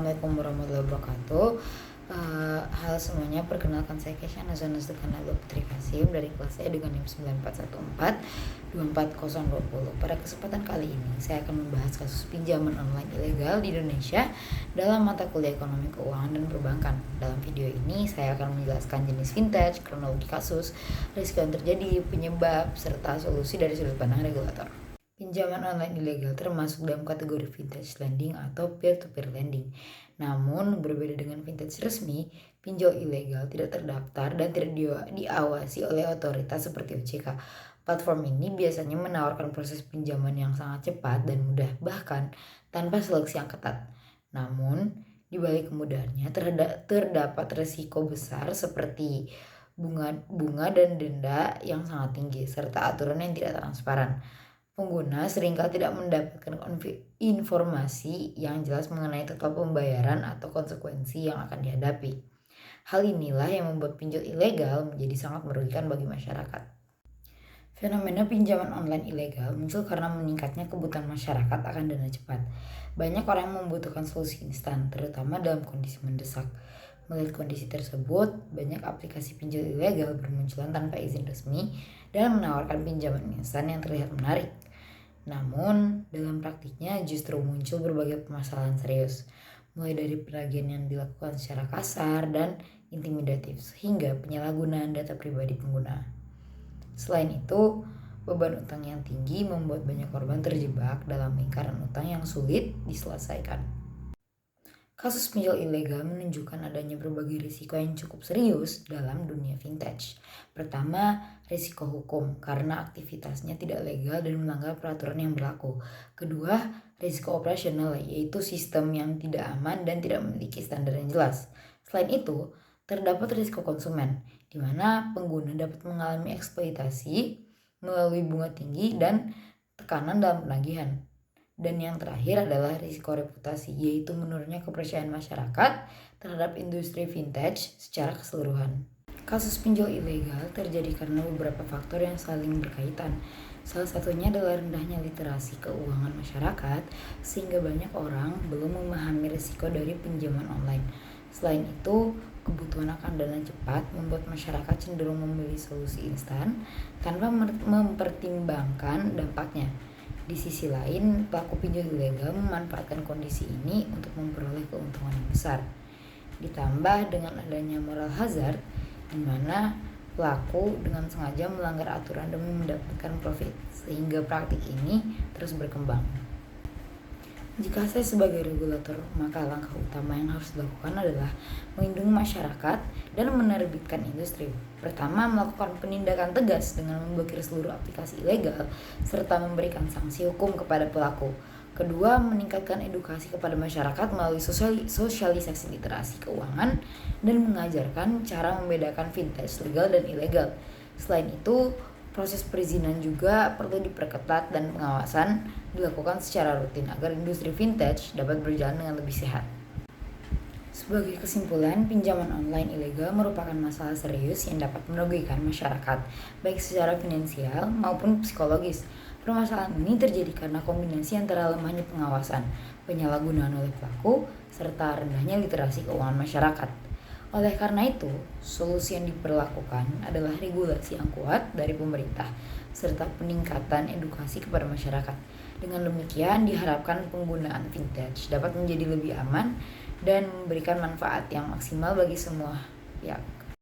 Assalamualaikum warahmatullahi wabarakatuh. Halo semuanya, perkenalkan saya Kesha Nazanas Dekanalo Putri Kasim dari kelas saya dengan NIM 9414240020. Pada kesempatan kali ini saya akan membahas kasus pinjaman online ilegal di Indonesia dalam mata kuliah ekonomi keuangan dan perbankan. Dalam video ini saya akan menjelaskan jenis vintage, kronologi kasus, risiko yang terjadi, penyebab, serta solusi dari sudut pandang regulator. Pinjaman online ilegal termasuk dalam kategori vintage lending atau peer-to-peer lending. Namun, berbeda dengan vintage resmi, pinjol ilegal tidak terdaftar dan tidak diawasi oleh otoritas seperti OJK. Platform ini biasanya menawarkan proses pinjaman yang sangat cepat dan mudah, bahkan tanpa seleksi yang ketat. Namun, di balik kemudahannya terdapat resiko besar seperti bunga dan denda yang sangat tinggi, serta aturan yang tidak transparan. Pengguna seringkali tidak mendapatkan informasi yang jelas mengenai total pembayaran atau konsekuensi yang akan dihadapi. Hal inilah yang membuat pinjol ilegal menjadi sangat merugikan bagi masyarakat. Fenomena pinjaman online ilegal muncul karena meningkatnya kebutuhan masyarakat akan dana cepat. Banyak orang yang membutuhkan solusi instan, terutama dalam kondisi mendesak. Melihat kondisi tersebut, banyak aplikasi pinjol ilegal bermunculan tanpa izin resmi dan menawarkan pinjaman instan yang terlihat menarik. Namun, dalam praktiknya justru muncul berbagai permasalahan serius, mulai dari penagihan yang dilakukan secara kasar dan intimidatif, sehingga penyalahgunaan data pribadi pengguna. Selain itu, beban utang yang tinggi membuat banyak korban terjebak dalam lingkaran utang yang sulit diselesaikan. Kasus pinjol ilegal menunjukkan adanya berbagai risiko yang cukup serius dalam dunia vintage. Pertama, risiko hukum karena aktivitasnya tidak legal dan melanggar peraturan yang berlaku. Kedua, risiko operasional yaitu sistem yang tidak aman dan tidak memiliki standar yang jelas. Selain itu, terdapat risiko konsumen, di mana pengguna dapat mengalami eksploitasi melalui bunga tinggi dan tekanan dalam penagihan. Dan yang terakhir adalah risiko reputasi, yaitu menurunnya kepercayaan masyarakat terhadap industri vintage secara keseluruhan. Kasus pinjol ilegal terjadi karena beberapa faktor yang saling berkaitan. Salah satunya adalah rendahnya literasi keuangan masyarakat, sehingga banyak orang belum memahami risiko dari pinjaman online. Selain itu, kebutuhan akan dana cepat membuat masyarakat cenderung memilih solusi instan tanpa mempertimbangkan dampaknya. Di sisi lain, pelaku pinjol ilegal memanfaatkan kondisi ini untuk memperoleh keuntungan yang besar. Ditambah dengan adanya moral hazard, di mana pelaku dengan sengaja melanggar aturan demi mendapatkan profit, sehingga praktik ini terus berkembang. Jika saya sebagai regulator, maka langkah utama yang harus dilakukan adalah melindungi masyarakat dan menerbitkan industri. Pertama, melakukan penindakan tegas dengan memblokir seluruh aplikasi ilegal serta memberikan sanksi hukum kepada pelaku. Kedua, meningkatkan edukasi kepada masyarakat melalui sosialisasi literasi keuangan dan mengajarkan cara membedakan vintage legal dan ilegal. Selain itu, proses perizinan juga perlu diperketat dan pengawasan dilakukan secara rutin agar industri vintage dapat berjalan dengan lebih sehat. Sebagai kesimpulan, pinjaman online ilegal merupakan masalah serius yang dapat merugikan masyarakat, baik secara finansial maupun psikologis. Permasalahan ini terjadi karena kombinasi antara lemahnya pengawasan, penyalahgunaan oleh pelaku, serta rendahnya literasi keuangan masyarakat. Oleh karena itu, solusi yang diperlakukan adalah regulasi yang kuat dari pemerintah, serta peningkatan edukasi kepada masyarakat. Dengan demikian, diharapkan penggunaan vintage dapat menjadi lebih aman dan memberikan manfaat yang maksimal bagi semua pihak.